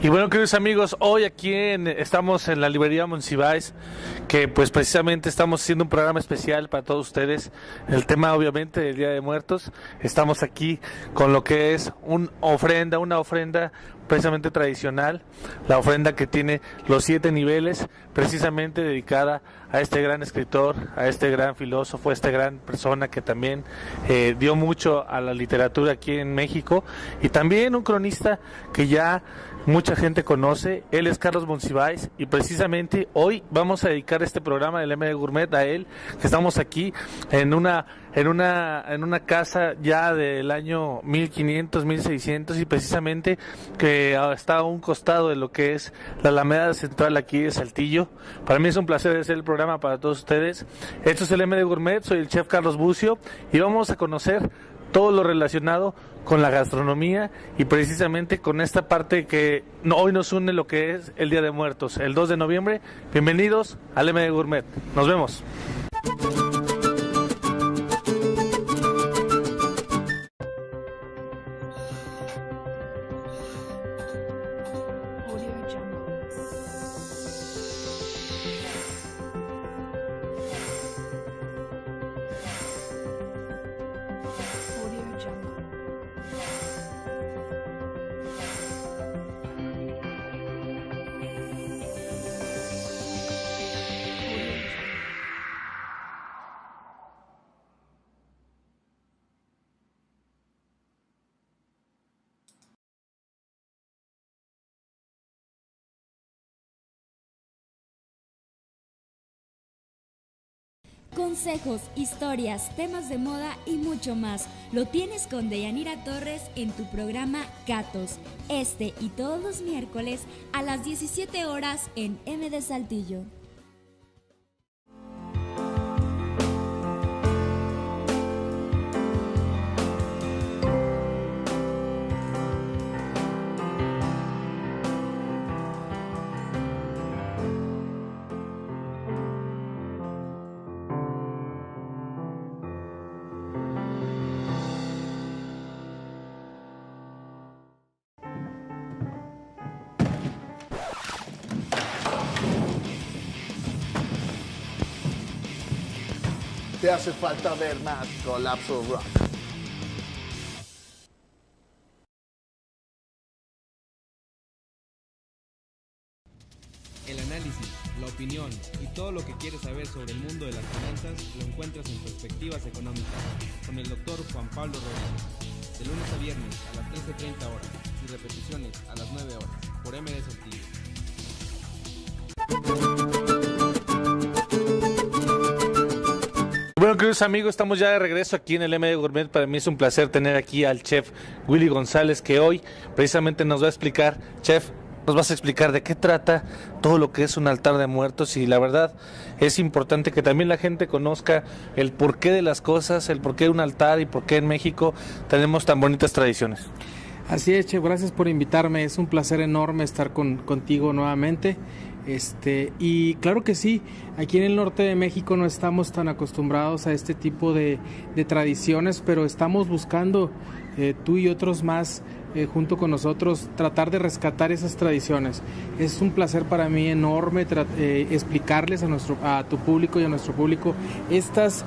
Y bueno, queridos amigos, hoy aquí estamos en la librería Monsiváis, que pues precisamente estamos haciendo un programa especial para todos ustedes. El tema obviamente del Día de Muertos. Estamos aquí con lo que es una ofrenda precisamente tradicional, la ofrenda que tiene los 7 niveles, precisamente dedicada a este gran escritor, a este gran filósofo, a esta gran persona que también dio mucho a la literatura aquí en México, y también un cronista que ya mucha gente conoce. Él es Carlos Monsiváis, y precisamente hoy vamos a dedicar este programa del MD Gourmet a él, que estamos aquí en una casa ya del año 1500, 1600, y precisamente que está a un costado de lo que es la Alameda Central aquí de Saltillo. Para mí es un placer hacer el programa para todos ustedes. Esto es el MD Gourmet, soy el chef Carlos Bucio, y vamos a conocer todo lo relacionado con la gastronomía y precisamente con esta parte que hoy nos une, lo que es el Día de Muertos, el 2 de noviembre. Bienvenidos al MD Gourmet. Nos vemos. Consejos, historias, temas de moda y mucho más. Lo tienes con Deyanira Torres en tu programa Catos. Este y todos los miércoles a las 17 horas en MD Saltillo. Te hace falta ver más Colapso Rock. El análisis, la opinión y todo lo que quieres saber sobre el mundo de las finanzas lo encuentras en Perspectivas Económicas con el Dr. Juan Pablo Rodríguez, de lunes a viernes a las 13:30 horas y repeticiones a las 9 horas por MD Saltillo. Bueno, queridos amigos, estamos ya de regreso aquí en el MD Gourmet. Para mí es un placer tener aquí al chef Willy González, que hoy precisamente nos va a explicar. Chef, nos vas a explicar de qué trata todo lo que es un altar de muertos, y la verdad es importante que también la gente conozca el porqué de las cosas, el porqué de un altar y por qué en México tenemos tan bonitas tradiciones. Así es, chef, gracias por invitarme. Es un placer enorme estar contigo nuevamente. Y claro que sí, aquí en el norte de México no estamos tan acostumbrados a este tipo de tradiciones, pero estamos buscando, tú y otros más, junto con nosotros, tratar de rescatar esas tradiciones. Es un placer para mí enorme explicarles a tu público y a nuestro público estos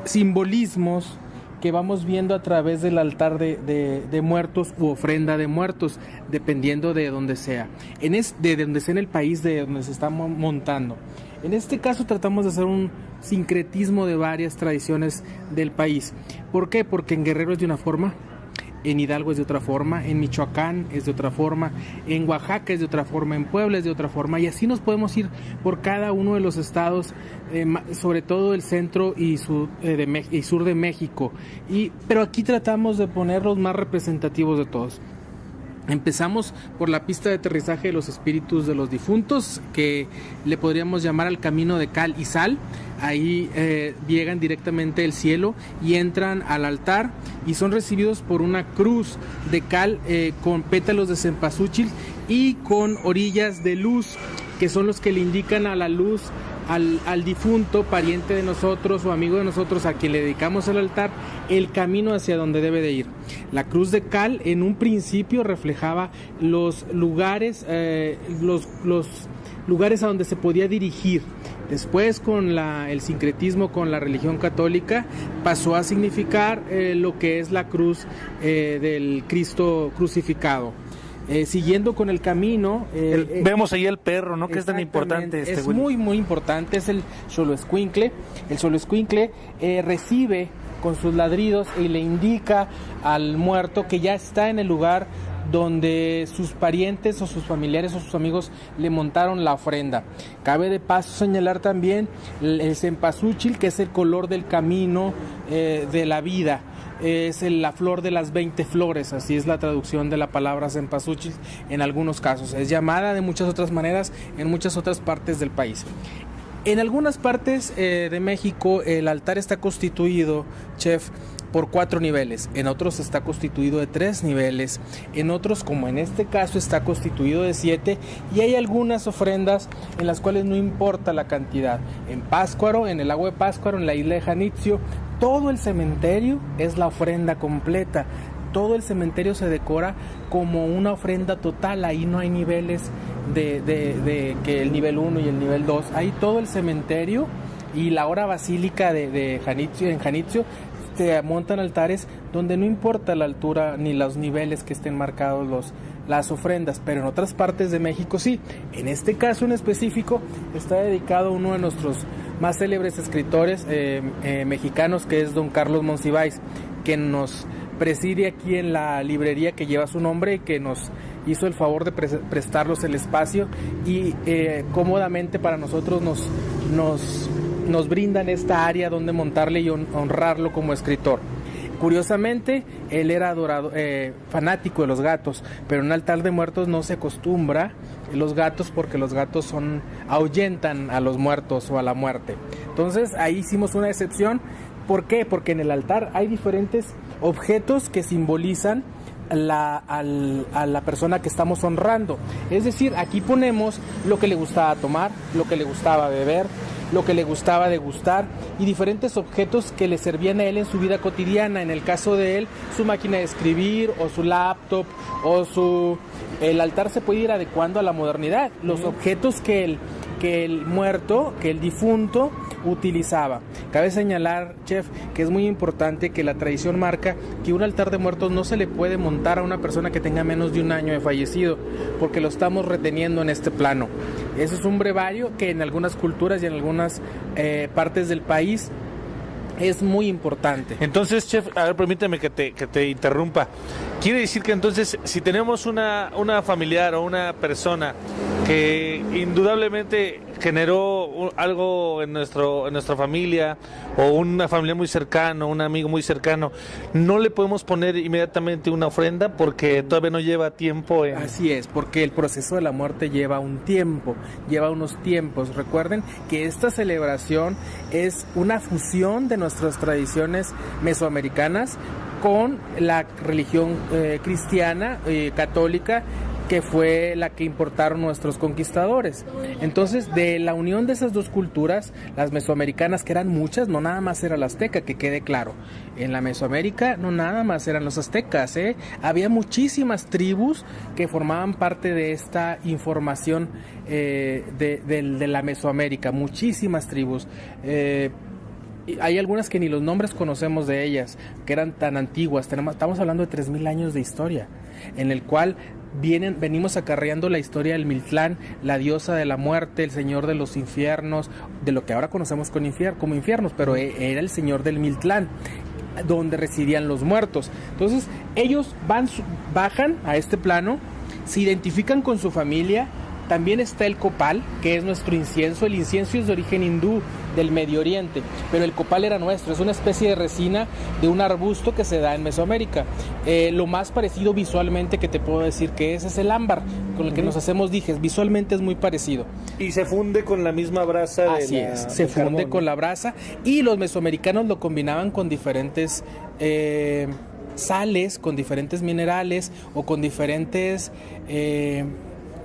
simbolismos que vamos viendo a través del altar de muertos u ofrenda de muertos, dependiendo de donde sea, de donde sea en el país de donde se está montando. En este caso tratamos de hacer un sincretismo de varias tradiciones del país. ¿Por qué? Porque en Guerrero es de una forma, en Hidalgo es de otra forma, en Michoacán es de otra forma, en Oaxaca es de otra forma, en Puebla es de otra forma, y así nos podemos ir por cada uno de los estados, sobre todo el centro y sur de México, pero aquí tratamos de poner los más representativos de todos. Empezamos por la pista de aterrizaje de los espíritus de los difuntos, que le podríamos llamar al camino de cal y sal. Ahí llegan directamente del cielo y entran al altar y son recibidos por una cruz de cal con pétalos de cempasúchil y con orillas de luz que son los que le indican a la luz al difunto, pariente de nosotros o amigo de nosotros a quien le dedicamos el altar, el camino hacia donde debe de ir. La cruz de cal en un principio reflejaba los lugares, los lugares a donde se podía dirigir. Después, con el sincretismo con la religión católica, pasó a significar lo que es la cruz del Cristo crucificado. Siguiendo con el camino, vemos ahí el perro, ¿no? Que es tan importante. Es muy, muy importante. Es el Xoloescuincle. El Xoloescuincle recibe con sus ladridos y le indica al muerto que ya está en el lugar donde sus parientes o sus familiares o sus amigos le montaron la ofrenda. Cabe de paso señalar también el cempasúchil, que es el color del camino de la vida. Es la flor de las 20 flores, así es la traducción de la palabra cempasúchil en algunos casos. Es llamada de muchas otras maneras en muchas otras partes del país. En algunas partes de México el altar está constituido, chef, por 4 niveles, en otros está constituido de 3 niveles, en otros, como en este caso, está constituido de 7, y hay algunas ofrendas en las cuales no importa la cantidad. En Pátzcuaro, en el lago de Pátzcuaro, en la isla de Janitzio, todo el cementerio es la ofrenda completa. Todo el cementerio se decora como una ofrenda total. Ahí no hay niveles de que el nivel 1 y el nivel 2. Ahí todo el cementerio y la hora basílica de Janitzio, en Janitzio, se montan altares donde no importa la altura ni los niveles que estén marcados las ofrendas, pero en otras partes de México sí. En este caso en específico está dedicado a uno de nuestros más célebres escritores mexicanos, que es don Carlos Monsiváis, que nos preside aquí en la librería que lleva su nombre y que nos hizo el favor de prestarnos el espacio y cómodamente para nosotros nos brindan esta área donde montarle y honrarlo como escritor. Curiosamente, él era fanático de los gatos, pero en un altar de muertos no se acostumbra los gatos porque los gatos ahuyentan a los muertos o a la muerte. Entonces ahí hicimos una excepción. ¿Por qué? Porque en el altar hay diferentes objetos que simbolizan a la persona que estamos honrando. Es decir, aquí ponemos lo que le gustaba tomar, lo que le gustaba beber, lo que le gustaba degustar y diferentes objetos que le servían a él en su vida cotidiana. En el caso de él, su máquina de escribir o su laptop o el altar se puede ir adecuando a la modernidad. Los objetos que el muerto, que el difunto utilizaba. Cabe señalar, chef, que es muy importante que la tradición marca que un altar de muertos no se le puede montar a una persona que tenga menos de un año de fallecido, porque lo estamos reteniendo en este plano. Eso es un brevario que en algunas culturas y en algunas partes del país es muy importante. Entonces, chef, a ver, permíteme que te interrumpa. Quiere decir que entonces, si tenemos una familiar o una persona que indudablemente generó algo en nuestra familia, o una familia muy cercana, un amigo muy cercano, no le podemos poner inmediatamente una ofrenda porque todavía no lleva tiempo Así es, porque el proceso de la muerte lleva un tiempo, lleva unos tiempos. Recuerden que esta celebración es una fusión de nuestras tradiciones mesoamericanas con la religión cristiana, católica, que fue la que importaron nuestros conquistadores. Entonces, de la unión de esas dos culturas, las mesoamericanas, que eran muchas, no nada más era la azteca, que quede claro. En la Mesoamérica no nada más eran los aztecas, había muchísimas tribus que formaban parte de esta información de la Mesoamérica, muchísimas tribus. Hay algunas que ni los nombres conocemos de ellas, que eran tan antiguas. Estamos hablando de 3,000 años de historia, en el cual venimos acarreando la historia del Mictlán, la diosa de la muerte, el señor de los infiernos, de lo que ahora conocemos como infiernos, pero era el señor del Mictlán, donde residían los muertos. Entonces ellos bajan a este plano, se identifican con su familia. También está el copal, que es nuestro incienso. El incienso es de origen hindú, del Medio Oriente, pero el copal era nuestro. Es una especie de resina de un arbusto que se da en Mesoamérica. Lo más parecido visualmente que te puedo decir que es el ámbar, con el que nos hacemos dijes. Visualmente es muy parecido. Y se funde con la misma brasa. Así es, se funde carbón, con la brasa. Y los mesoamericanos lo combinaban con diferentes sales, con diferentes minerales o con diferentes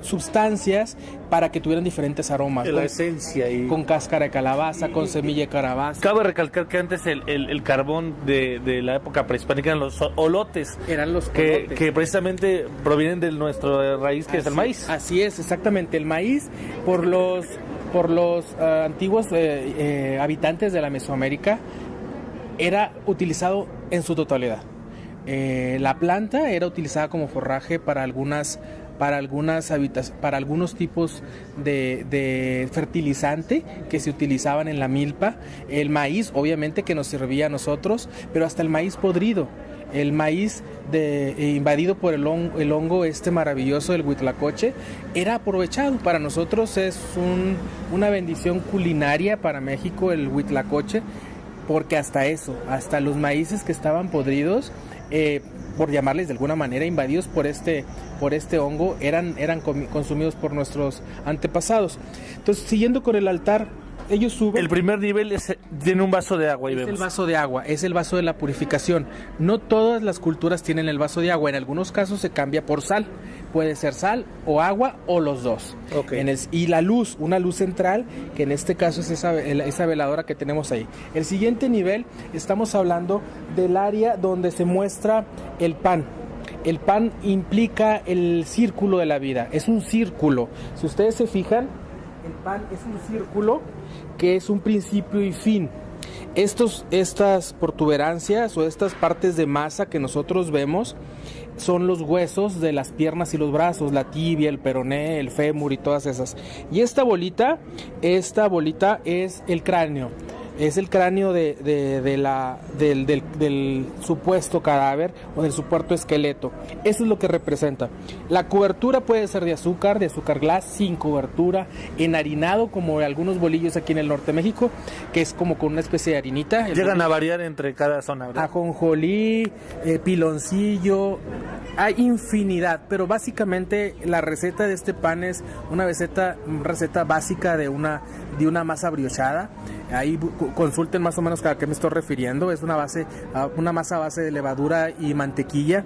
sustancias para que tuvieran diferentes aromas. La esencia. Con cáscara de calabaza, con semilla de calabaza. Cabe recalcar que antes el carbón de la época prehispánica eran los olotes. Eran los olotes. Que precisamente provienen de nuestra raíz, que es el maíz. Así es, exactamente. El maíz, por los antiguos habitantes de la Mesoamérica, era utilizado en su totalidad. La planta era utilizada como forraje para algunos tipos de fertilizante que se utilizaban en la milpa. El maíz, obviamente, que nos servía a nosotros, pero hasta el maíz podrido. El maíz invadido por el hongo maravilloso del huitlacoche era aprovechado. Para nosotros es una bendición culinaria para México el huitlacoche, porque hasta los maíces que estaban podridos, por llamarles de alguna manera, invadidos por este hongo, eran consumidos por nuestros antepasados. Entonces, siguiendo con el altar, ellos suben. El primer nivel tiene un vaso de agua. Es el vaso de agua, es el vaso de la purificación. No todas las culturas tienen el vaso de agua. En algunos casos se cambia por sal. Puede ser sal o agua o los dos. Okay. Y la luz, una luz central, que en este caso es esa veladora que tenemos ahí. El siguiente nivel, estamos hablando del área donde se muestra el pan. El pan implica el círculo de la vida. Es un círculo. Si ustedes se fijan, el pan es un círculo que es un principio y fin. Estas protuberancias o estas partes de masa que nosotros vemos son los huesos de las piernas y los brazos, la tibia, el peroné, el fémur y todas esas. Y esta bolita es el cráneo. Es el cráneo del supuesto cadáver o del supuesto esqueleto. Eso es lo que representa. La cobertura puede ser de azúcar glass, sin cobertura, enharinado, como algunos bolillos aquí en el norte de México, que es como con una especie de harinita. Llegan a variar entre cada zona, ¿verdad? Ajonjolí, piloncillo, hay infinidad, pero básicamente la receta de este pan es una receta básica de una masa briochada. Ahí consulten más o menos a qué me estoy refiriendo. Es una masa a base de levadura y mantequilla.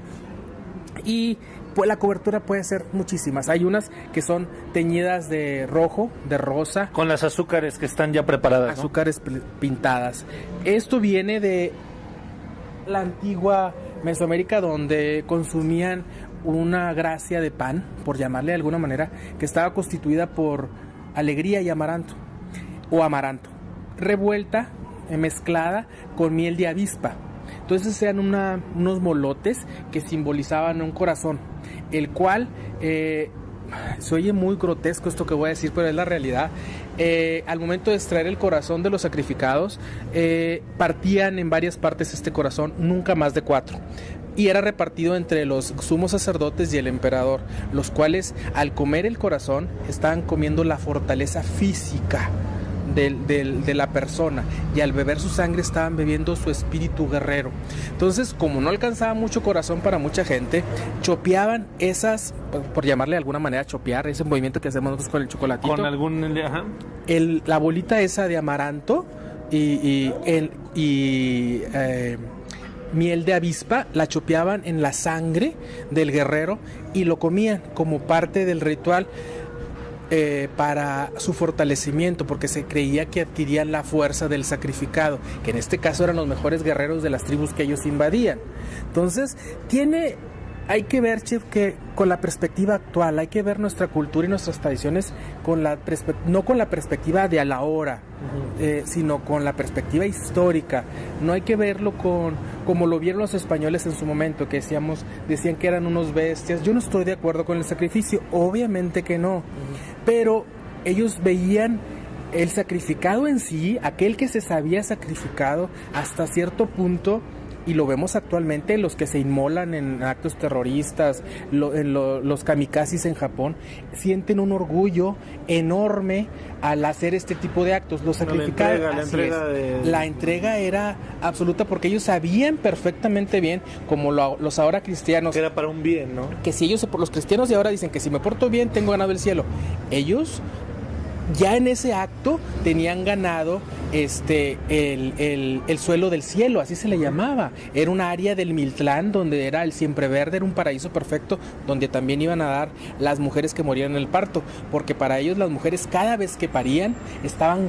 Y pues la cobertura puede ser muchísimas. Hay unas que son teñidas de rojo, de rosa. Con las azúcares que están ya preparadas, ¿no? Azúcares pintadas. Esto viene de la antigua Mesoamérica, donde consumían una gracia de pan, por llamarle de alguna manera, que estaba constituida por alegría y amaranto, revuelta, mezclada con miel de avispa. Entonces eran unos molotes que simbolizaban un corazón, el cual, se oye muy grotesco esto que voy a decir, pero es la realidad. Al momento de extraer el corazón de los sacrificados, partían en varias partes este corazón, nunca más de 4. Y era repartido entre los sumos sacerdotes y el emperador, los cuales al comer el corazón estaban comiendo la fortaleza física de la persona, y al beber su sangre estaban bebiendo su espíritu guerrero. Entonces, como no alcanzaba mucho corazón para mucha gente, chopeaban esas, por llamarle de alguna manera chopear, ese movimiento que hacemos nosotros con el chocolatito, con algún la bolita esa de amaranto y miel de avispa, la chopeaban en la sangre del guerrero y lo comían como parte del ritual para su fortalecimiento, porque se creía que adquirían la fuerza del sacrificado, que en este caso eran los mejores guerreros de las tribus que ellos invadían. Entonces, hay que ver, Chef, que con la perspectiva actual, hay que ver nuestra cultura y nuestras tradiciones no con la perspectiva de a la hora, sino con la perspectiva histórica. No hay que verlo como lo vieron los españoles en su momento, que decían que eran unos bestias. Yo no estoy de acuerdo con el sacrificio, obviamente que no, pero ellos veían el sacrificado en sí, aquel que se sabía sacrificado hasta cierto punto. Y lo vemos actualmente, los que se inmolan en actos terroristas, los kamikazes en Japón, sienten un orgullo enorme al hacer este tipo de actos. Los sacrificados, la entrega era absoluta, porque ellos sabían perfectamente bien, como los ahora cristianos, que era para un bien, ¿no? Que si los cristianos de ahora dicen que si me porto bien tengo ganado el cielo, ellos ya en ese acto tenían ganado el suelo del cielo, así se le llamaba. Era un área del Miltlán donde era el siempre verde, era un paraíso perfecto donde también iban a dar las mujeres que morían en el parto, porque para ellos las mujeres cada vez que parían estaban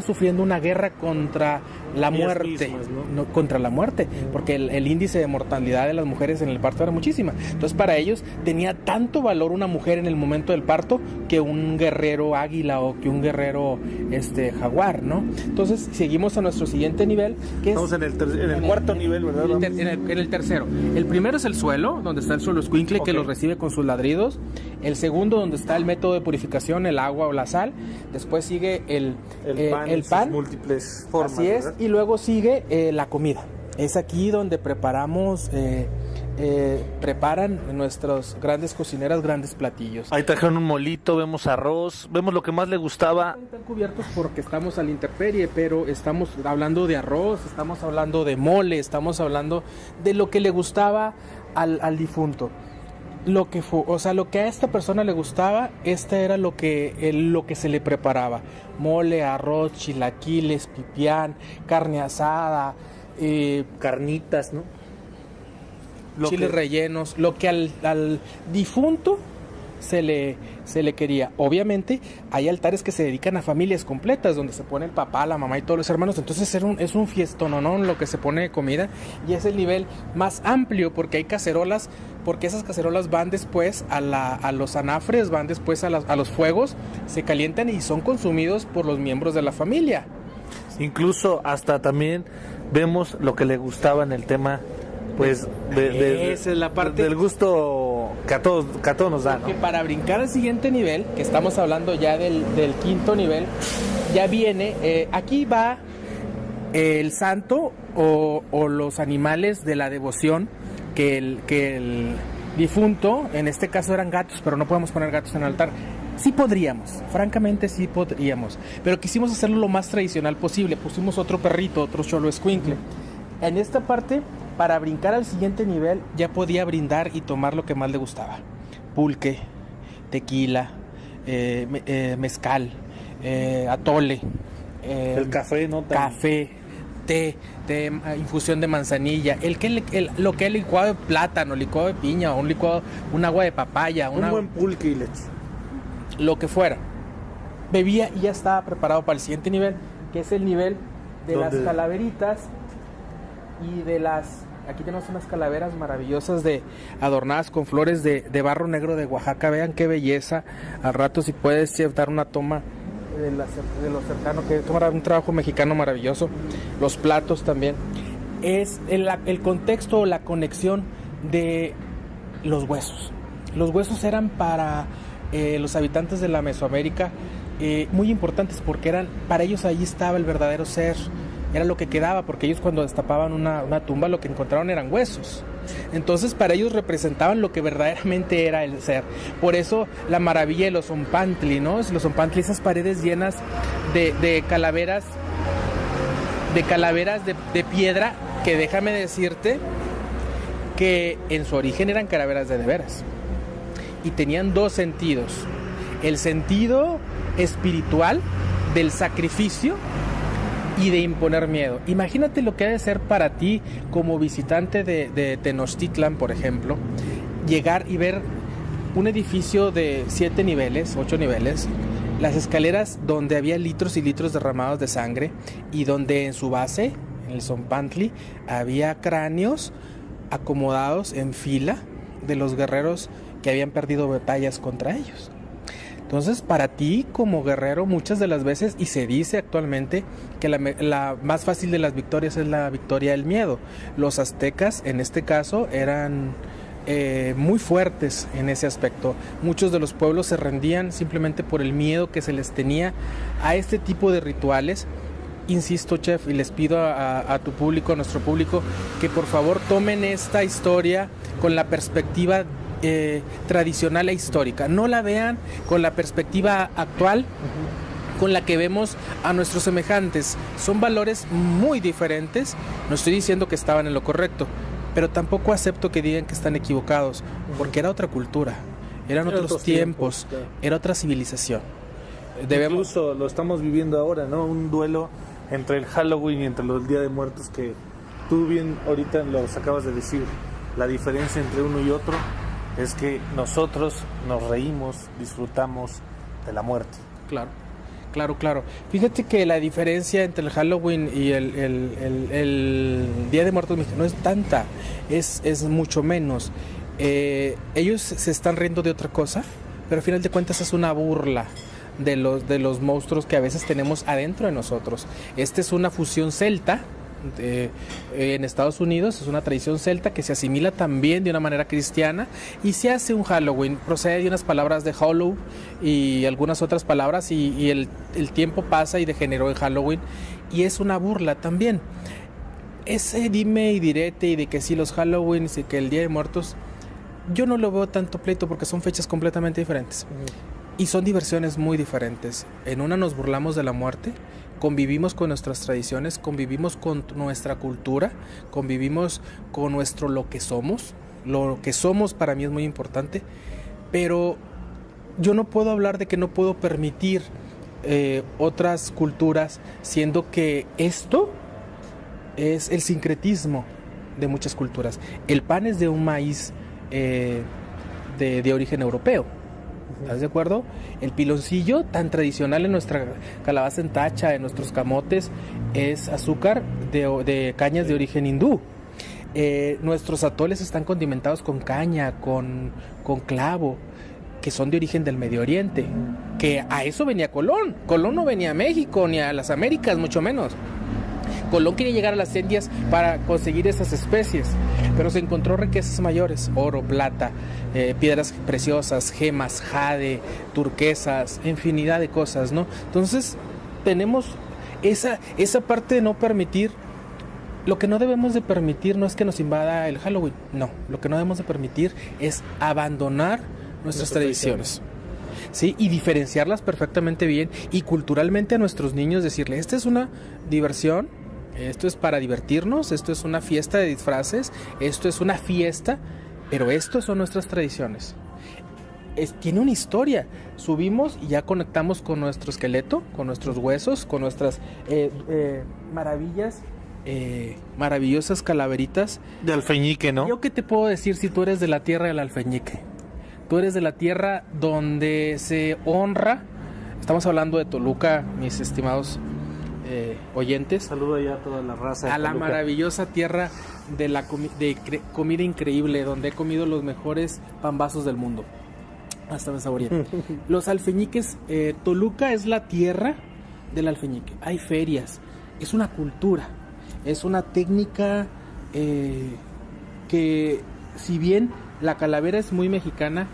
sufriendo una guerra contra la muerte, ¿no? Contra la muerte, porque el índice de mortalidad de las mujeres en el parto era muchísima. Entonces para ellos tenía tanto valor una mujer en el momento del parto que un guerrero águila o que un guerrero jaguar, ¿no? Entonces seguimos a nuestro siguiente nivel, que estamos en el cuarto nivel, ¿verdad? En el tercero. El primero es el suelo, donde está el suelo escuincle, que los recibe con sus ladridos. El segundo, donde está el método de purificación, el agua o la sal. Después sigue el pan, múltiples formas, así es, ¿verdad? y luego sigue la comida. Es aquí donde preparan nuestras grandes cocineras grandes platillos. Ahí trajeron un molito, vemos arroz, vemos lo que más le gustaba. Están cubiertos porque estamos a la intemperie, pero estamos hablando de arroz, estamos hablando de mole, estamos hablando de lo que le gustaba al difunto. Lo que a esta persona le gustaba, era lo que se le preparaba: mole, arroz, chilaquiles, pipián, carne asada, carnitas, ¿no? Chiles rellenos, lo que al difunto se le quería. Obviamente hay altares que se dedican a familias completas, donde se pone el papá, la mamá y todos los hermanos. Entonces es un fiestón, ¿no? Lo que se pone de comida, y es el nivel más amplio porque hay cacerolas, porque esas cacerolas van después a los anafres, van después a los fuegos, se calientan y son consumidos por los miembros de la familia. Incluso hasta también vemos lo que le gustaba en el tema, pues esa es la parte del gusto que a todos nos da, ¿no? Que para brincar al siguiente nivel, que estamos hablando ya del quinto nivel, ya viene, aquí va el santo o los animales de la devoción que el difunto, en este caso eran gatos, pero no podemos poner gatos en el altar. Sí podríamos, francamente sí podríamos, pero quisimos hacerlo lo más tradicional posible. Pusimos otro perrito, otro cholo escuincle. En esta parte, para brincar al siguiente nivel, ya podía brindar y tomar lo que más le gustaba: pulque, tequila, mezcal, atole, el café, ¿no? Café, té, infusión de manzanilla, lo que es licuado de plátano, licuado de piña, un agua de papaya, un buen pulque y leche, lo que fuera. Bebía y ya estaba preparado para el siguiente nivel, que es el nivel de las calaveritas y de aquí tenemos unas calaveras maravillosas adornadas con flores de barro negro de Oaxaca. Vean qué belleza. Al rato, si puedes dar una toma de lo cercano, que es un trabajo mexicano maravilloso. Los platos también. Es el contexto o la conexión de los huesos. Los huesos eran para los habitantes de la Mesoamérica muy importantes, porque para ellos ahí estaba el verdadero ser. Era lo que quedaba, porque ellos cuando destapaban una tumba lo que encontraron eran huesos. Entonces para ellos representaban lo que verdaderamente era el ser. Por eso la maravilla de los Zompantli, ¿no? Los Zompantli, esas paredes llenas de calaveras, de piedra, que déjame decirte que en su origen eran calaveras de veras. Y tenían dos sentidos: el sentido espiritual del sacrificio y de imponer miedo. Imagínate lo que ha de ser para ti como visitante de Tenochtitlan, por ejemplo, llegar y ver un edificio de 7 niveles, 8 niveles, las escaleras donde había litros y litros derramados de sangre, y donde en su base, en el Zompantli, había cráneos acomodados en fila de los guerreros que habían perdido batallas contra ellos. Entonces, para ti como guerrero, muchas de las veces, y se dice actualmente, que la más fácil de las victorias es la victoria del miedo. Los aztecas, en este caso, eran muy fuertes en ese aspecto. Muchos de los pueblos se rendían simplemente por el miedo que se les tenía a este tipo de rituales. Insisto, chef, y les pido a tu público, a nuestro público, que por favor tomen esta historia con la perspectiva tradicional e histórica. No la vean con la perspectiva actual con la que vemos a nuestros semejantes. Son valores muy diferentes. No estoy diciendo que estaban en lo correcto, pero tampoco acepto que digan que están equivocados, porque era otra cultura, eran otros tiempos, claro. Era otra civilización. Incluso lo estamos viviendo ahora, ¿no? Un duelo entre el Halloween y entre el Día de Muertos, que tú bien ahorita los acabas de decir. La diferencia entre uno y otro es que nosotros nos reímos, disfrutamos de la muerte. Claro. Fíjate que la diferencia entre el Halloween y el Día de Muertos mexicano no es tanta, es mucho menos. Ellos se están riendo de otra cosa, pero al final de cuentas es una burla de los monstruos que a veces tenemos adentro de nosotros. Esta es una fusión celta. En Estados Unidos es una tradición celta que se asimila también de una manera cristiana y se hace un Halloween, procede de unas palabras de Hollow y algunas otras palabras y el tiempo pasa y degeneró en Halloween y es una burla también. Ese dime y direte y de que si los Halloween y que el Día de Muertos, yo no lo veo tanto pleito porque son fechas completamente diferentes y son diversiones muy diferentes. En una nos burlamos de la muerte, convivimos con nuestras tradiciones, convivimos con nuestra cultura, convivimos con lo que somos. Lo que somos para mí es muy importante, pero yo no puedo hablar de que no puedo permitir otras culturas, siendo que esto es el sincretismo de muchas culturas. El pan es de un maíz de origen europeo. ¿Estás de acuerdo? El piloncillo tan tradicional en nuestra calabaza en tacha, en nuestros camotes, es azúcar de cañas de origen hindú. Nuestros atoles están condimentados con caña, con clavo, que son de origen del Medio Oriente. Que a eso venía Colón. Colón no venía a México ni a las Américas, mucho menos. Colón quería llegar a las Indias para conseguir esas especies, pero se encontró riquezas mayores: oro, plata, piedras preciosas, gemas, jade, turquesas, infinidad de cosas, ¿no? Entonces tenemos esa parte de no permitir. Lo que no debemos de permitir no es que nos invada el Halloween, no, lo que no debemos de permitir es abandonar nuestras tradiciones. Sí, y diferenciarlas perfectamente bien y culturalmente a nuestros niños decirle: esta es una diversión, esto es para divertirnos, esto es una fiesta de disfraces, esto es una fiesta, pero esto son nuestras tradiciones. Tiene una historia. Subimos y ya conectamos con nuestro esqueleto, con nuestros huesos, con nuestras maravillosas calaveritas de alfeñique, ¿no? ¿Yo qué te puedo decir si tú eres de la tierra del alfeñique? Tú eres de la tierra donde se honra. Estamos hablando de Toluca, mis estimados oyentes. Saludo ya a toda la raza de a Toluca. La maravillosa tierra de la comida increíble, donde he comido los mejores pambazos del mundo. Hasta me saboreé. Los alfeñiques, Toluca es la tierra del alfeñique. Hay ferias, es una cultura, es una técnica que, si bien la calavera es muy mexicana,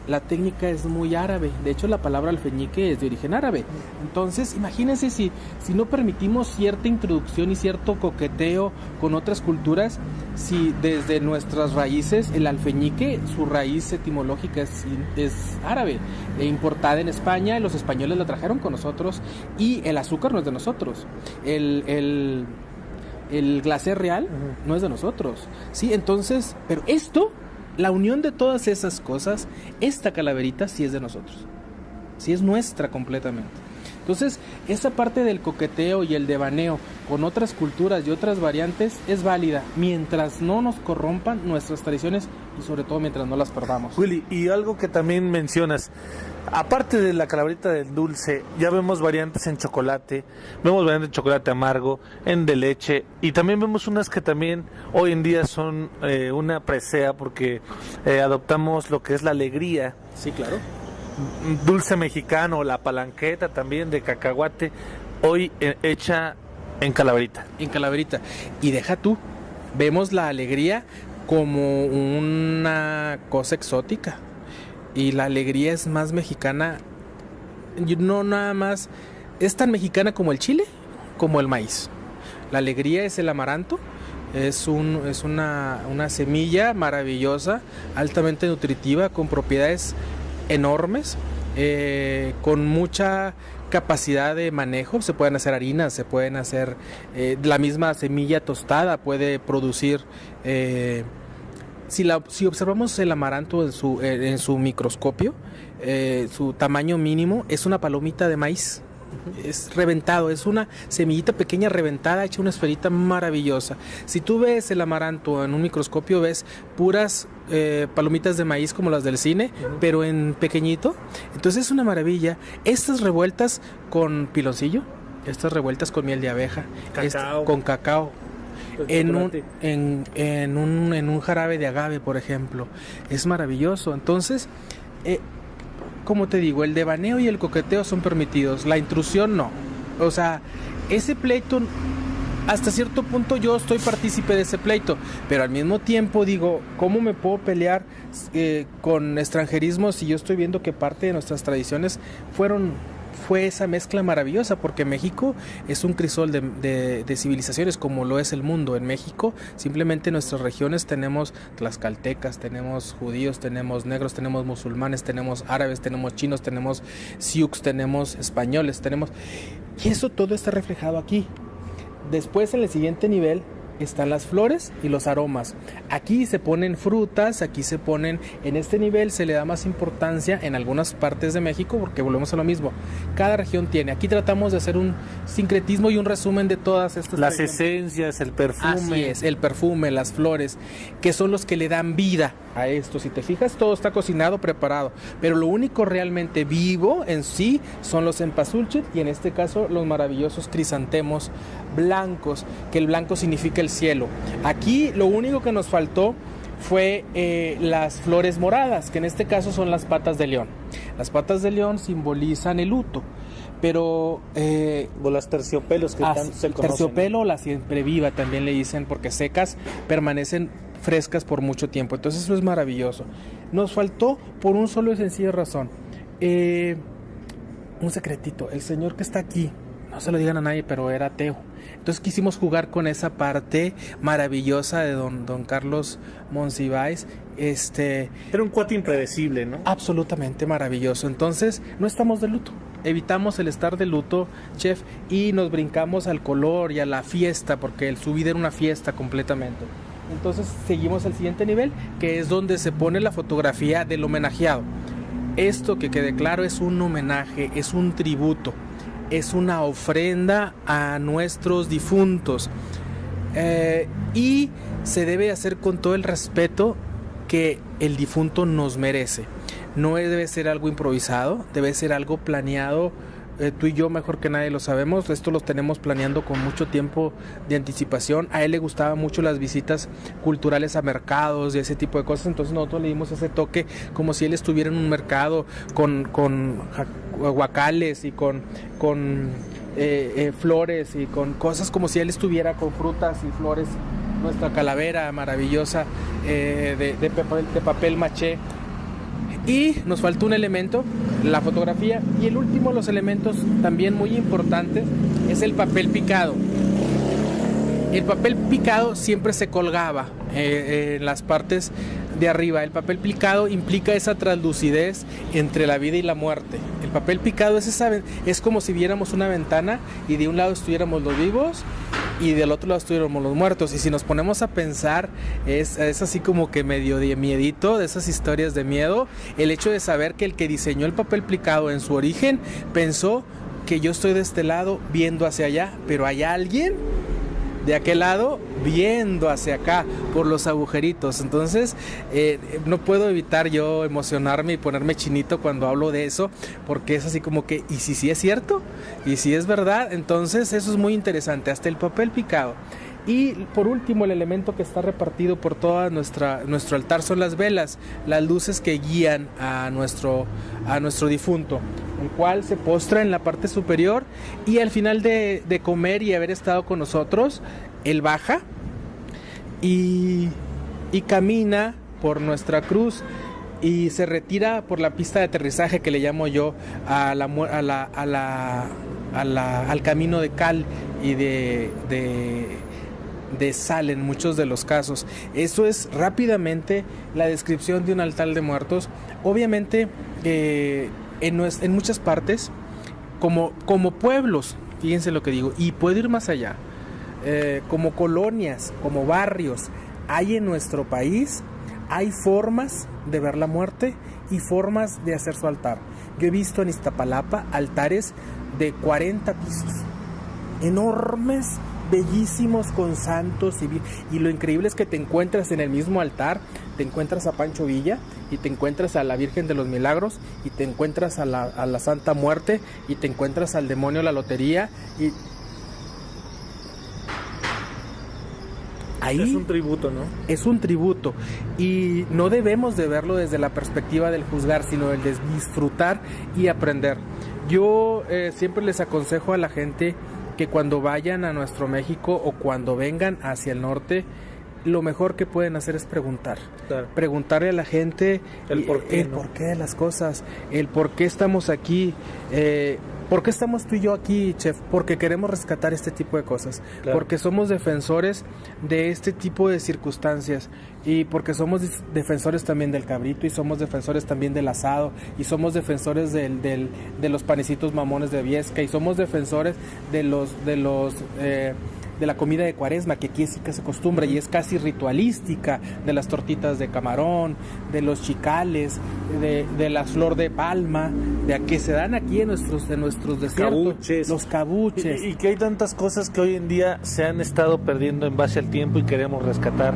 la técnica es muy árabe. De hecho, la palabra alfeñique es de origen árabe. Entonces, imagínense si no permitimos cierta introducción y cierto coqueteo con otras culturas, si desde nuestras raíces el alfeñique, su raíz etimológica es árabe, importada en España, los españoles la trajeron con nosotros, y el azúcar no es de nosotros. El glacé real no es de nosotros. Sí, entonces, pero esto, la unión de todas esas cosas, esta calaverita sí es de nosotros, sí es nuestra completamente. Entonces, esa parte del coqueteo y el devaneo con otras culturas y otras variantes es válida, mientras no nos corrompan nuestras tradiciones y sobre todo mientras no las perdamos. Willy, y algo que también mencionas, aparte de la calaverita del dulce, ya vemos variantes en chocolate, vemos variantes en chocolate amargo, en de leche, y también vemos unas que también hoy en día son una presea, porque adoptamos lo que es la alegría. Sí, claro. Dulce mexicano, la palanqueta también de cacahuate, hoy hecha en calaverita. En calaverita. Y deja tú, vemos la alegría como una cosa exótica. Y la alegría es más mexicana, no nada más, es tan mexicana como el chile, como el maíz. La alegría es el amaranto, es una semilla maravillosa, altamente nutritiva, con propiedades enormes, con mucha capacidad de manejo. Se pueden hacer harinas, se pueden hacer, la misma semilla tostada puede producir, si observamos el amaranto en su microscopio, su tamaño mínimo, es una palomita de maíz. Es reventado, es una semillita pequeña reventada, hecha una esferita maravillosa. Si tú ves el amaranto en un microscopio, ves puras palomitas de maíz como las del cine, pero en pequeñito. Entonces es una maravilla. Estas revueltas con piloncillo, estas revueltas con miel de abeja, con cacao, en un jarabe de agave, por ejemplo, es maravilloso. Entonces, como te digo, el devaneo y el coqueteo son permitidos, la intrusión no. O sea, ese pleito, hasta cierto punto yo estoy partícipe de ese pleito, pero al mismo tiempo digo, ¿cómo me puedo pelear con extranjerismo si yo estoy viendo que parte de nuestras tradiciones fue esa mezcla maravillosa? Porque México es un crisol de civilizaciones, como lo es el mundo. En México simplemente en nuestras regiones tenemos tlaxcaltecas, tenemos judíos, tenemos negros, tenemos musulmanes, tenemos árabes, tenemos chinos, tenemos sioux, tenemos españoles, y eso todo está reflejado aquí. Después, en el siguiente nivel, están las flores y los aromas. Aquí se ponen frutas, en este nivel se le da más importancia en algunas partes de México, porque volvemos a lo mismo. Cada región tiene. Aquí tratamos de hacer un sincretismo y un resumen de todas estas las esencias, el perfume. Así es, el perfume, las flores, que son los que le dan vida a esto. Si te fijas, todo está cocinado, preparado, pero lo único realmente vivo en sí son los cempasúchil, y en este caso los maravillosos crisantemos blancos, que el blanco significa el cielo. Aquí lo único que nos faltó fue las flores moradas, que en este caso son las patas de león. Las patas de león simbolizan el luto, pero o las terciopelos que tanto se conocen. Terciopelo, la siempre viva también le dicen, porque secas permanecen frescas por mucho tiempo. Entonces eso es maravilloso. Nos faltó por un solo y sencilla razón, un secretito. El señor que está aquí, no se lo digan a nadie, pero era ateo. Entonces quisimos jugar con esa parte maravillosa de don Carlos Monsiváis. Era un cuate impredecible, ¿no? Absolutamente maravilloso. Entonces no estamos de luto, evitamos el estar de luto, chef, y nos brincamos al color y a la fiesta, porque su vida era una fiesta completamente. Entonces seguimos al siguiente nivel, que es donde se pone la fotografía del homenajeado. Esto, que quede claro, es un homenaje, es un tributo, es una ofrenda a nuestros difuntos, y se debe hacer con todo el respeto que el difunto nos merece. No debe ser algo improvisado, debe ser algo planeado. Tú y yo mejor que nadie lo sabemos, esto lo tenemos planeando con mucho tiempo de anticipación. A él le gustaban mucho las visitas culturales a mercados y ese tipo de cosas, entonces nosotros le dimos ese toque como si él estuviera en un mercado con guacales y con flores y con cosas, como si él estuviera con frutas y flores. Nuestra calavera maravillosa de papel maché. Y nos faltó un elemento, la fotografía, y el último de los elementos también muy importantes es el papel picado. El papel picado siempre se colgaba en las partes de arriba. El papel picado implica esa translucidez entre la vida y la muerte. El papel picado es como si viéramos una ventana y de un lado estuviéramos los vivos y del otro lado estuviéramos los muertos. Y si nos ponemos a pensar, es así como que medio de miedito, de esas historias de miedo, el hecho de saber que el que diseñó el papel picado en su origen pensó que yo estoy de este lado viendo hacia allá, pero hay alguien de aquel lado viendo hacia acá por los agujeritos. Entonces no puedo evitar yo emocionarme y ponerme chinito cuando hablo de eso, porque es así como que, ¿y si sí es cierto? ¿Y si es verdad? Entonces eso es muy interesante, hasta el papel picado. Y por último, el elemento que está repartido por toda nuestro altar son las velas, las luces que guían a nuestro difunto, el cual se postra en la parte superior, y al final de comer y haber estado con nosotros, él baja y camina por nuestra cruz y se retira por la pista de aterrizaje, que le llamo yo, al camino de cal y de sal en muchos de los casos. Eso es rápidamente la descripción de un altar de muertos. Obviamente en muchas partes, como pueblos, fíjense lo que digo, y puedo ir más allá, como colonias, como barrios, hay en nuestro país, hay formas de ver la muerte y formas de hacer su altar. Yo he visto en Iztapalapa altares de 40 pisos, enormes, bellísimos, con santos, y lo increíble es que te encuentras en el mismo altar, te encuentras a Pancho Villa, y te encuentras a la Virgen de los Milagros, y te encuentras a la Santa Muerte, y te encuentras al demonio de la lotería, y ahí es un tributo, ¿no? Es un tributo, y no debemos de verlo desde la perspectiva del juzgar, sino el de disfrutar y aprender. Yo siempre les aconsejo a la gente que cuando vayan a nuestro México o cuando vengan hacia el norte, lo mejor que pueden hacer es preguntar. Claro. Preguntarle a la gente el porqué de las cosas, el por qué estamos aquí, ¿por qué estamos tú y yo aquí, chef? Porque queremos rescatar este tipo de cosas, claro. Porque somos defensores de este tipo de circunstancias, y porque somos defensores también del cabrito, y somos defensores también del asado, y somos defensores de los panecitos mamones de Viesca, y somos defensores de la comida de Cuaresma, que aquí sí que se acostumbra y es casi ritualística, de las tortitas de camarón, de los chicales, de la flor de palma, de que se dan aquí en nuestros desiertos, cabuches. Los cabuches. Y que hay tantas cosas que hoy en día se han estado perdiendo en base al tiempo y queremos rescatar.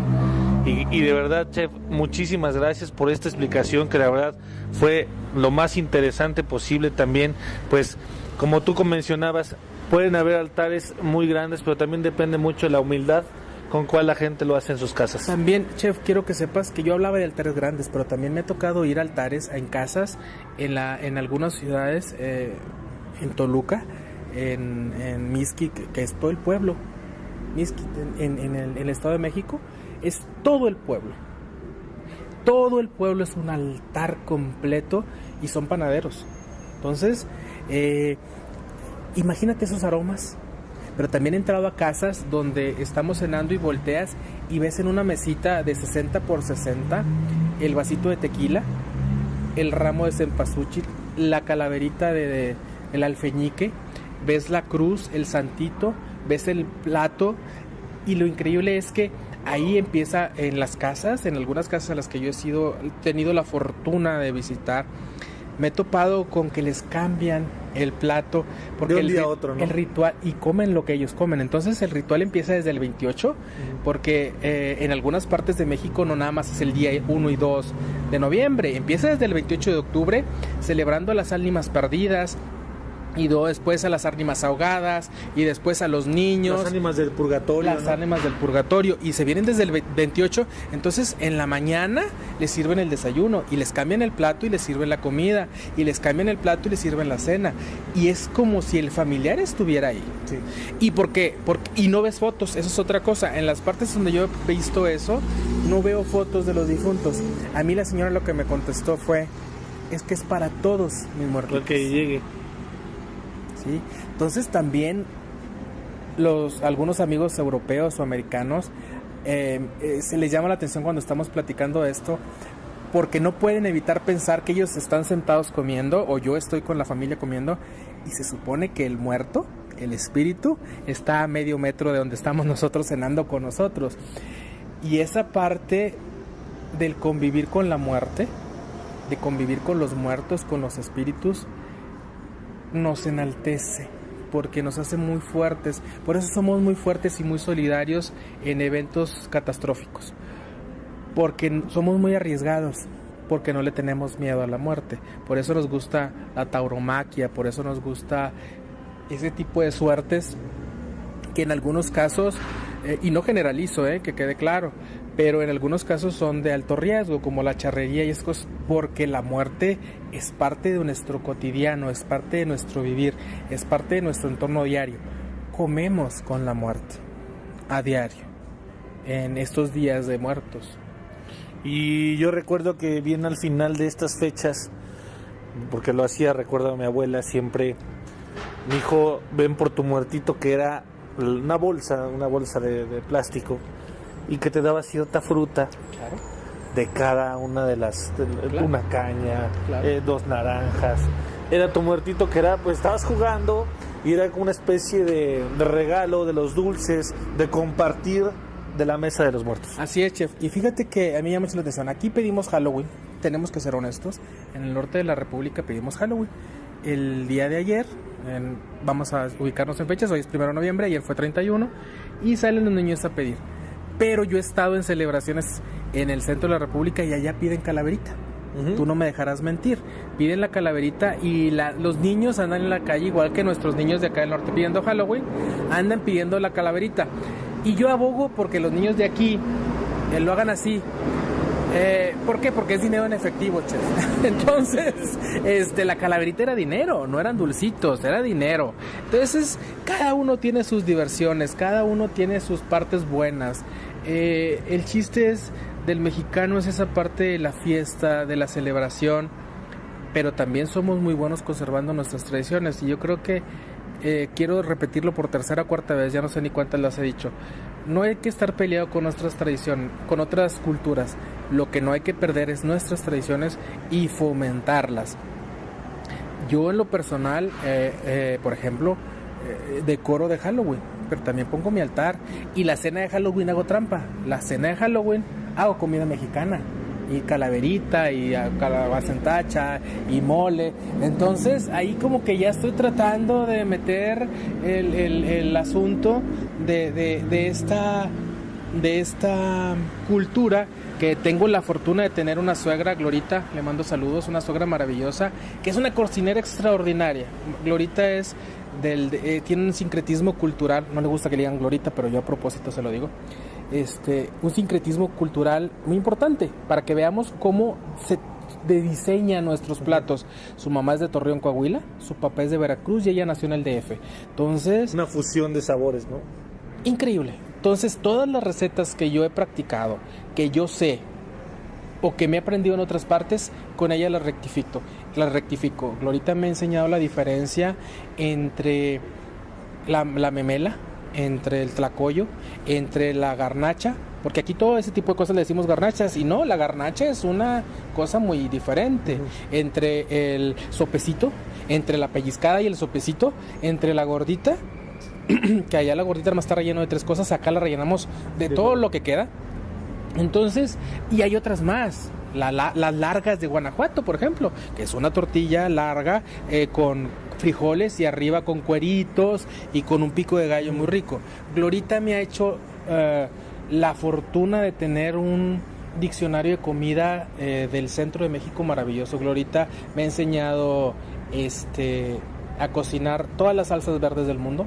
Y de verdad, chef, muchísimas gracias por esta explicación, que la verdad fue lo más interesante posible también. Pues, como tú mencionabas, pueden haber altares muy grandes, pero también depende mucho de la humildad con cual la gente lo hace en sus casas. También, chef, quiero que sepas que yo hablaba de altares grandes, pero también me ha tocado ir a altares en casas, en algunas ciudades, en Toluca, en Mixquic, que es todo el pueblo. Mixquic, en el Estado de México, es todo el pueblo. Todo el pueblo es un altar completo y son panaderos. Entonces, imagínate esos aromas. Pero también he entrado a casas donde estamos cenando y volteas y ves en una mesita de 60 por 60 el vasito de tequila, el ramo de cempasúchil, la calaverita el alfeñique, ves la cruz, el santito, ves el plato, y lo increíble es que ahí empieza en las casas, en algunas casas a las que yo he tenido la fortuna de visitar, me he topado con que les cambian el plato porque de un día a otro, ¿no? El ritual, y comen lo que ellos comen. Entonces el ritual empieza desde el 28, porque en algunas partes de México no nada más es el día 1 y 2 de noviembre, empieza desde el 28 de octubre celebrando a las ánimas perdidas, y después a las ánimas ahogadas, y después a los niños, las ánimas del purgatorio, las ánimas del purgatorio, y se vienen desde el 28. Entonces en la mañana les sirven el desayuno, y les cambian el plato y les sirven la comida, y les cambian el plato y les sirven la cena, y es como si el familiar estuviera ahí. Sí. ¿Y por qué? Y no ves fotos, eso es otra cosa. En las partes donde yo he visto eso, no veo fotos de los difuntos. A mí la señora lo que me contestó fue, es que es para todos mis muertos. Lo que llegue. ¿Sí? Entonces también algunos amigos europeos o americanos se les llama la atención cuando estamos platicando esto, porque no pueden evitar pensar que ellos están sentados comiendo, o yo estoy con la familia comiendo, y se supone que el muerto, el espíritu, está a medio metro de donde estamos nosotros cenando con nosotros. Y esa parte del convivir con la muerte, de convivir con los muertos, con los espíritus, nos enaltece, porque nos hace muy fuertes. Por eso somos muy fuertes y muy solidarios en eventos catastróficos, porque somos muy arriesgados, porque no le tenemos miedo a la muerte. Por eso nos gusta la tauromaquia, por eso nos gusta ese tipo de suertes que en algunos casos, y no generalizo, que quede claro, pero en algunos casos son de alto riesgo, como la charrería y esas cosas, porque la muerte es parte de nuestro cotidiano, es parte de nuestro vivir, es parte de nuestro entorno diario. Comemos con la muerte a diario, en estos días de muertos. Y yo recuerdo que bien al final de estas fechas, porque lo hacía, recuerdo a mi abuela siempre, me dijo, ven por tu muertito, que era una bolsa de plástico, y que te daba cierta fruta, Claro. de cada una de las, Claro. una caña, Claro. 2 naranjas. Era tu muertito, que era, pues estabas jugando y era como una especie de regalo de los dulces, de compartir de la mesa de los muertos. Así es, chef. Y fíjate que a mí me llama mucho la atención. Aquí pedimos Halloween, tenemos que ser honestos, en el norte de la República pedimos Halloween. El día de ayer, vamos a ubicarnos en fechas, hoy es 1 de noviembre, ayer fue 31, y salen los niños a pedir. Pero yo he estado en celebraciones en el centro de la República y allá piden calaverita. Tú no me dejarás mentir. Piden la calaverita y los niños andan en la calle, igual que nuestros niños de acá del norte pidiendo Halloween, andan pidiendo la calaverita. Y yo abogo porque los niños de aquí lo hagan así. ¿Por qué? Porque es dinero en efectivo, chef. Entonces, la calaverita era dinero, no eran dulcitos, era dinero. Entonces, cada uno tiene sus diversiones, cada uno tiene sus partes buenas. El chiste del mexicano es esa parte de la fiesta, de la celebración, pero también somos muy buenos conservando nuestras tradiciones. Y yo creo que quiero repetirlo por tercera o cuarta vez, ya no sé ni cuántas las he dicho. No hay que estar peleado con nuestras tradiciones, con otras culturas. Lo que no hay que perder es nuestras tradiciones y fomentarlas. Yo en lo personal, por ejemplo, decoro de Halloween, pero también pongo mi altar. Y la cena de Halloween hago trampa. La cena de Halloween hago comida mexicana. Y calaverita, y calabaza en tacha, y mole. Entonces ahí como que ya estoy tratando de meter el asunto de esta cultura, que tengo la fortuna de tener una suegra, Glorita, le mando saludos, una suegra maravillosa, que es una cocinera extraordinaria. Glorita tiene un sincretismo cultural, no le gusta que le digan Glorita, pero yo a propósito se lo digo. Un sincretismo cultural muy importante para que veamos cómo se diseñan nuestros platos. Su mamá es de Torreón, Coahuila, su papá es de Veracruz y ella nació en el DF. Entonces, una fusión de sabores, ¿no? Increíble. Entonces, todas las recetas que yo he practicado, que yo sé o que me he aprendido en otras partes, con ella las rectifico. Glorita me ha enseñado la diferencia entre la memela, entre el tlacoyo, entre la garnacha, porque aquí todo ese tipo de cosas le decimos garnachas, y no, la garnacha es una cosa muy diferente. Entre el sopecito, entre la pellizcada y el sopecito, entre la gordita, que allá la gordita más está relleno de 3 cosas, acá la rellenamos de todo lo que queda. Entonces, y hay otras más. Las largas de Guanajuato, por ejemplo, que es una tortilla larga con frijoles y arriba con cueritos y con un pico de gallo muy rico. Glorita me ha hecho la fortuna de tener un diccionario de comida del centro de México maravilloso. Glorita me ha enseñado a cocinar todas las salsas verdes del mundo.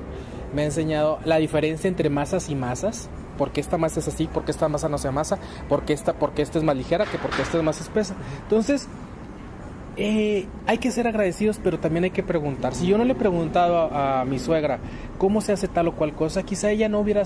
Me ha enseñado la diferencia entre masas y masas. ¿Por qué esta masa es así? ¿Por qué esta masa no se amasa? ¿Por qué esta es más ligera? ¿Que por qué esta es más espesa? Entonces, hay que ser agradecidos, pero también hay que preguntar. Si yo no le he preguntado a mi suegra cómo se hace tal o cual cosa, quizá ella no hubiera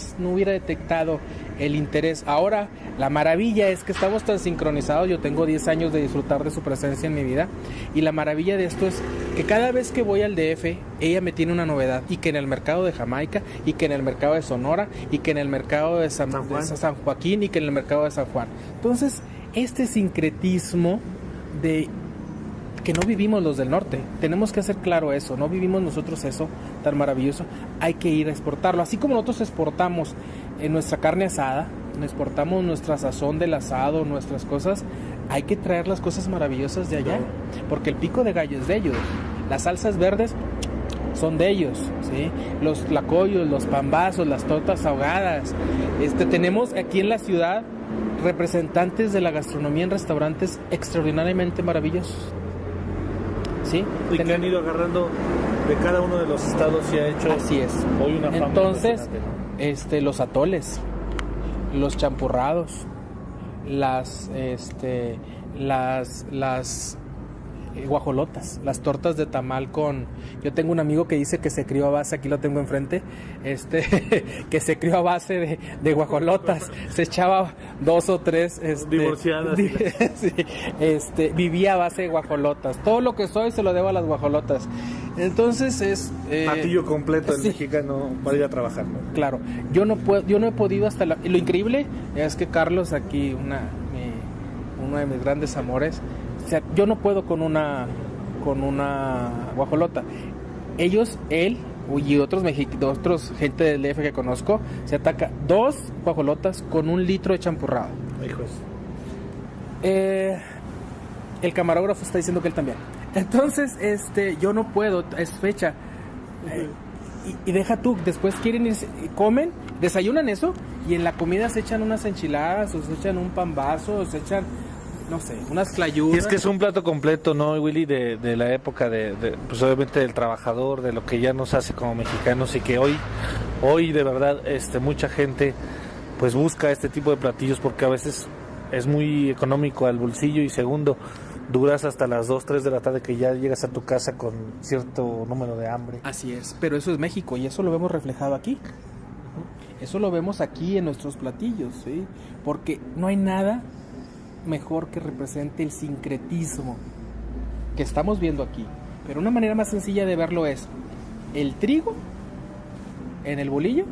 detectado el interés. Ahora, la maravilla es que estamos tan sincronizados. Yo tengo 10 años de disfrutar de su presencia en mi vida, y la maravilla de esto es que cada vez que voy al DF, ella me tiene una novedad, y que en el mercado de Jamaica, y que en el mercado de Sonora, y que en el mercado de San Joaquín, y que en el mercado de San Juan. Entonces, este sincretismo de que no vivimos los del norte, tenemos que hacer claro eso, no vivimos nosotros eso tan maravilloso, hay que ir a exportarlo, así como nosotros exportamos nuestra carne asada, exportamos nuestra sazón del asado, nuestras cosas, hay que traer las cosas maravillosas de allá, porque el pico de gallo es de ellos, las salsas verdes son de ellos, ¿sí? Los tlacoyos, los pambazos, las tortas ahogadas. Tenemos aquí en la ciudad representantes de la gastronomía en restaurantes extraordinariamente maravillosos, ¿sí? Y que han ido agarrando de cada uno de los estados y ha hecho. Así es. Hoy una fama. Entonces, los atoles, los champurrados, las guajolotas, las tortas de tamal con... Yo tengo un amigo que dice que se crió a base, aquí lo tengo enfrente, que se crió a base de guajolotas, se echaba 2 o 3 divorciadas. Sí, vivía a base de guajolotas. Todo lo que soy se lo debo a las guajolotas. Entonces es... platillo completo el mexicano para ir a trabajar, ¿no? Claro, yo no he podido hasta lo increíble es que Carlos aquí, uno de mis grandes amores, o sea, yo no puedo con una guajolota. Él y otros gente del DF que conozco, se ataca 2 guajolotas con 1 litro de champurrado. Hijos. El camarógrafo está diciendo que él también. Entonces, yo no puedo, es fecha. Y deja tú, después quieren ir, comen, desayunan eso, y en la comida se echan unas enchiladas, o se echan un pambazo, o se echan, no sé, unas clayudas. Y es que es un plato completo, ¿no, Willy? De la época pues obviamente del trabajador, de lo que ya nos hace como mexicanos, y que hoy de verdad mucha gente pues busca este tipo de platillos porque a veces es muy económico al bolsillo, y segundo, duras hasta las 2, 3 de la tarde que ya llegas a tu casa con cierto número de hambre. Así es, pero eso es México y eso lo vemos reflejado aquí. Eso lo vemos aquí en nuestros platillos, ¿sí? Porque no hay nada mejor que represente el sincretismo que estamos viendo aquí. Pero una manera más sencilla de verlo es el trigo en el bolillo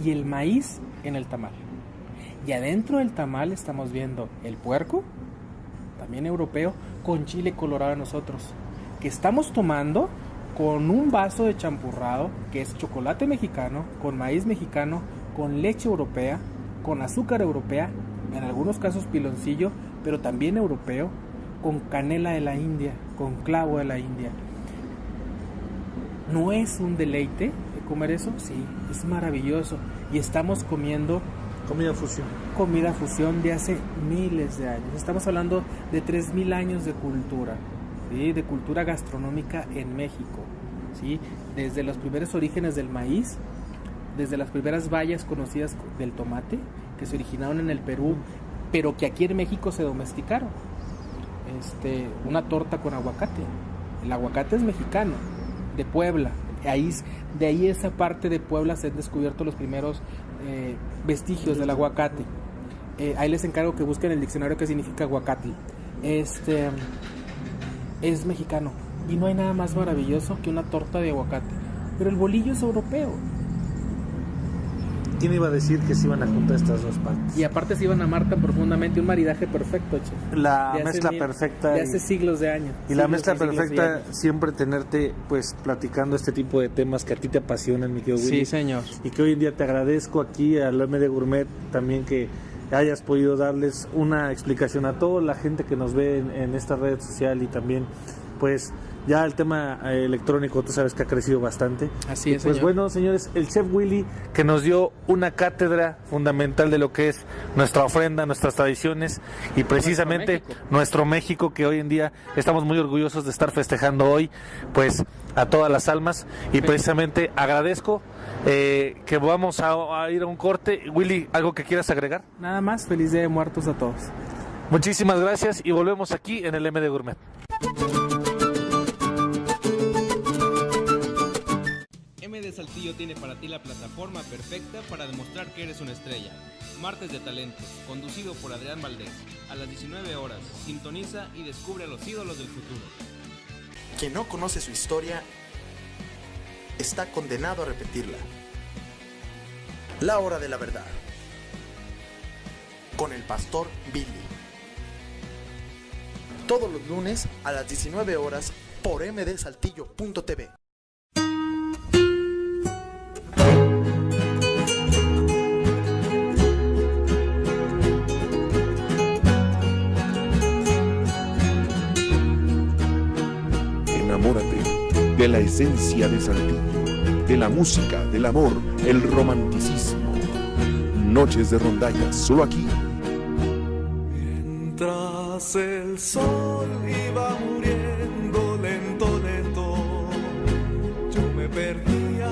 y el maíz en el tamal. Y adentro del tamal estamos viendo el puerco, también europeo, con chile colorado a nosotros, que estamos tomando con un vaso de champurrado, que es chocolate mexicano, con maíz mexicano, con leche europea, con azúcar europea, en algunos casos piloncillo, pero también europeo, con canela de la India, con clavo de la India. ¿No es un deleite comer eso? Sí, es maravilloso. Y estamos comiendo comida fusión de hace miles de años. Estamos hablando de 3,000 años de cultura, ¿sí? De cultura gastronómica en México, ¿sí? Desde los primeros orígenes del maíz, desde las primeras bayas conocidas del tomate, que se originaron en el Perú, pero que aquí en México se domesticaron. Una torta con aguacate. El aguacate es mexicano, de Puebla. De ahí esa parte de Puebla se han descubierto los primeros vestigios del aguacate. Ahí les encargo que busquen el diccionario qué significa aguacate. Es mexicano y no hay nada más maravilloso que una torta de aguacate. Pero el bolillo es europeo. ¿Quién iba a decir que se iban a juntar estas dos partes? Y aparte se iban a amar tan profundamente, un maridaje perfecto, che. La mezcla perfecta. De hace siglos de años. Y la mezcla perfecta, siempre tenerte pues platicando este tipo de temas que a ti te apasionan, mi querido Willy. Sí, señor. Y que hoy en día te agradezco aquí al MD Gourmet también que hayas podido darles una explicación a toda la gente que nos ve en esta red social, y también pues ya el tema electrónico, tú sabes que ha crecido bastante. Así es, pues señor. bueno, señores, el chef Willy, que nos dio una cátedra fundamental de lo que es nuestra ofrenda, nuestras tradiciones, y precisamente nuestro México, que hoy en día estamos muy orgullosos de estar festejando hoy, pues a todas las almas, y precisamente agradezco que vamos a ir a un corte. Willy, ¿algo que quieras agregar? Nada más, feliz Día de Muertos a todos. Muchísimas gracias y volvemos aquí en el MD Gourmet. MD Saltillo tiene para ti la plataforma perfecta para demostrar que eres una estrella. Martes de Talentos, conducido por Adrián Valdés. A las 19 horas, sintoniza y descubre a los ídolos del futuro. Quien no conoce su historia está condenado a repetirla. La hora de la verdad, con el pastor Billy. Todos los lunes a las 19 horas por mdsaltillo.tv. Enamórate de la esencia de Saltillo, de la música, del amor, el romanticismo. Noches de rondallas, solo aquí. Mientras el sol iba muriendo lento, lento, yo me perdía.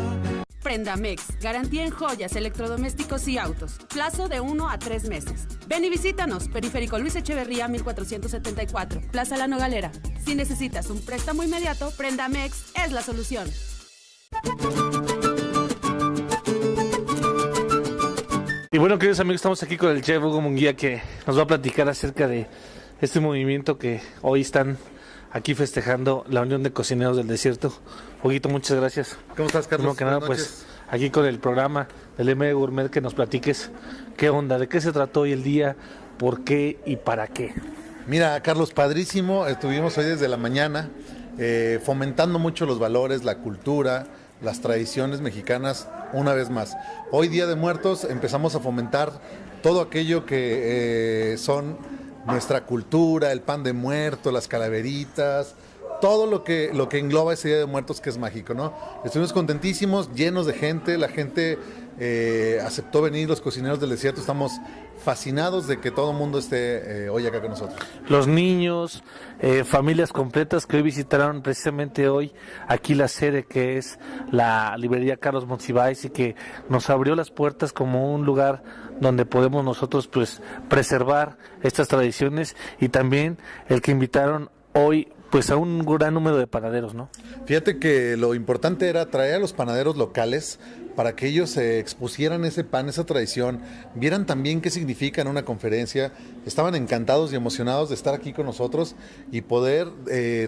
Prendamex, garantía en joyas, electrodomésticos y autos. Plazo de 1 a 3 meses. Ven y visítanos, Periférico Luis Echeverría 1474, Plaza La Nogalera. Si necesitas un préstamo inmediato, Prendamex es la solución. Y bueno, queridos amigos, estamos aquí con el chef Hugo Munguía, que nos va a platicar acerca de este movimiento que hoy están aquí festejando la Unión de Cocineros del Desierto. Huguito, muchas gracias. ¿Cómo estás, Carlos? Primero que nada, pues aquí con el programa del MD Gourmet, que nos platiques qué onda, de qué se trató hoy el día, por qué y para qué. Mira, Carlos, padrísimo. Estuvimos hoy desde la mañana fomentando mucho los valores, la cultura, las tradiciones mexicanas una vez más. Hoy, Día de Muertos, empezamos a fomentar todo aquello que son nuestra cultura, el pan de muerto, las calaveritas, todo lo que engloba ese Día de Muertos que es mágico, ¿no? Estuvimos contentísimos, llenos de gente, la gente aceptó venir, los cocineros del desierto, estamos fascinados de que todo el mundo esté hoy acá con nosotros. Los niños, familias completas que hoy visitaron precisamente hoy aquí la sede que es la librería Carlos Monsiváis y que nos abrió las puertas como un lugar donde podemos nosotros pues preservar estas tradiciones, y también el que invitaron hoy pues a un gran número de panaderos, ¿no? Fíjate que lo importante era traer a los panaderos locales para que ellos expusieran ese pan, esa tradición, vieran también qué significa en una conferencia. Estaban encantados y emocionados de estar aquí con nosotros y poder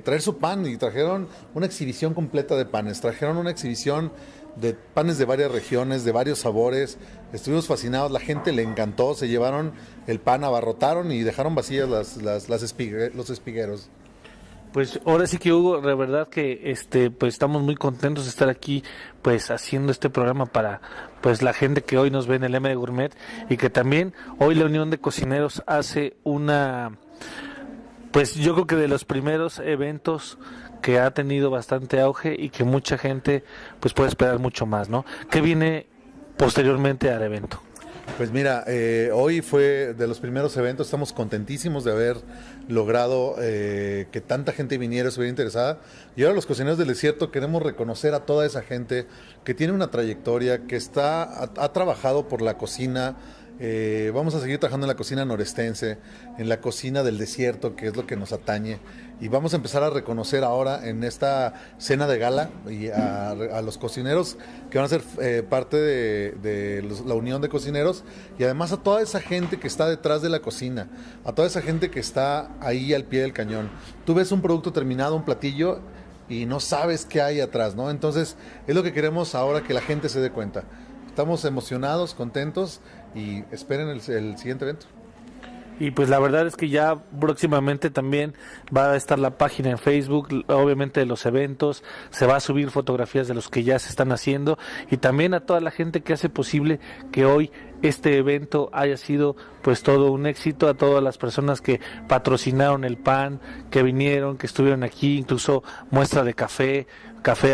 traer su pan, y trajeron una exhibición completa de panes, trajeron una exhibición de panes de varias regiones, de varios sabores. Estuvimos fascinados, la gente le encantó, se llevaron el pan, abarrotaron y dejaron vacías los espigueros. Pues ahora sí que, Hugo, de verdad que pues estamos muy contentos de estar aquí pues haciendo este programa para pues la gente que hoy nos ve en el M de Gourmet, y que también hoy la Unión de Cocineros hace pues yo creo que de los primeros eventos que ha tenido bastante auge y que mucha gente pues puede esperar mucho más, ¿no? ¿Qué viene posteriormente al evento? Pues mira, hoy fue de los primeros eventos, estamos contentísimos de haber logrado que tanta gente viniera, estuviera interesada, y ahora los cocineros del desierto queremos reconocer a toda esa gente que tiene una trayectoria, que ha trabajado por la cocina. Vamos a seguir trabajando en la cocina norestense, en la cocina del desierto, que es lo que nos atañe, y vamos a empezar a reconocer ahora en esta cena de gala y a los cocineros que van a ser parte de la Unión de Cocineros, y además a toda esa gente que está detrás de la cocina, a toda esa gente que está ahí al pie del cañón. Tú ves un producto terminado, un platillo, y no sabes qué hay atrás, ¿no? Entonces es lo que queremos ahora, que la gente se dé cuenta. Estamos emocionados, contentos, y esperen el siguiente evento. Y pues la verdad es que ya próximamente también va a estar la página en Facebook, obviamente de los eventos, se va a subir fotografías de los que ya se están haciendo, y también a toda la gente que hace posible que hoy este evento haya sido pues todo un éxito, a todas las personas que patrocinaron el pan, que vinieron, que estuvieron aquí, incluso muestra de café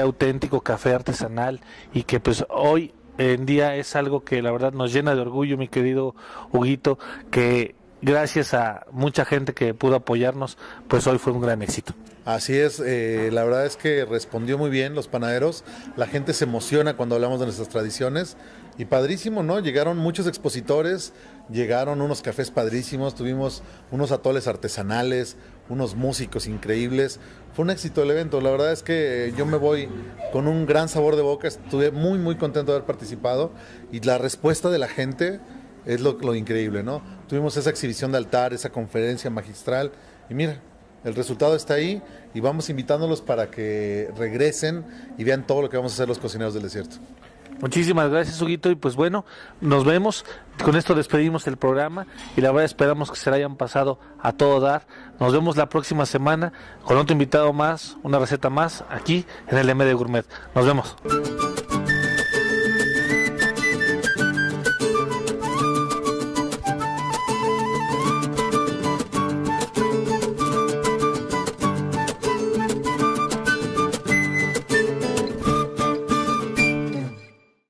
auténtico, café artesanal, y que pues hoy en día es algo que la verdad nos llena de orgullo, mi querido Huguito, que gracias a mucha gente que pudo apoyarnos, pues hoy fue un gran éxito. Así es, la verdad es que respondió muy bien los panaderos, la gente se emociona cuando hablamos de nuestras tradiciones, y padrísimo, ¿no? Llegaron muchos expositores, llegaron unos cafés padrísimos, tuvimos unos atoles artesanales, unos músicos increíbles. Fue un éxito el evento, la verdad es que yo me voy con un gran sabor de boca, estuve muy muy contento de haber participado, y la respuesta de la gente es lo increíble, ¿no? Tuvimos esa exhibición de altar, esa conferencia magistral, y mira, el resultado está ahí, y vamos invitándolos para que regresen y vean todo lo que vamos a hacer los cocineros del desierto. Muchísimas gracias, Huguito, y pues bueno, nos vemos. Con esto despedimos el programa, y la verdad esperamos que se la hayan pasado a todo dar. Nos vemos la próxima semana con otro invitado más, una receta más, aquí en el M de Gourmet. Nos vemos.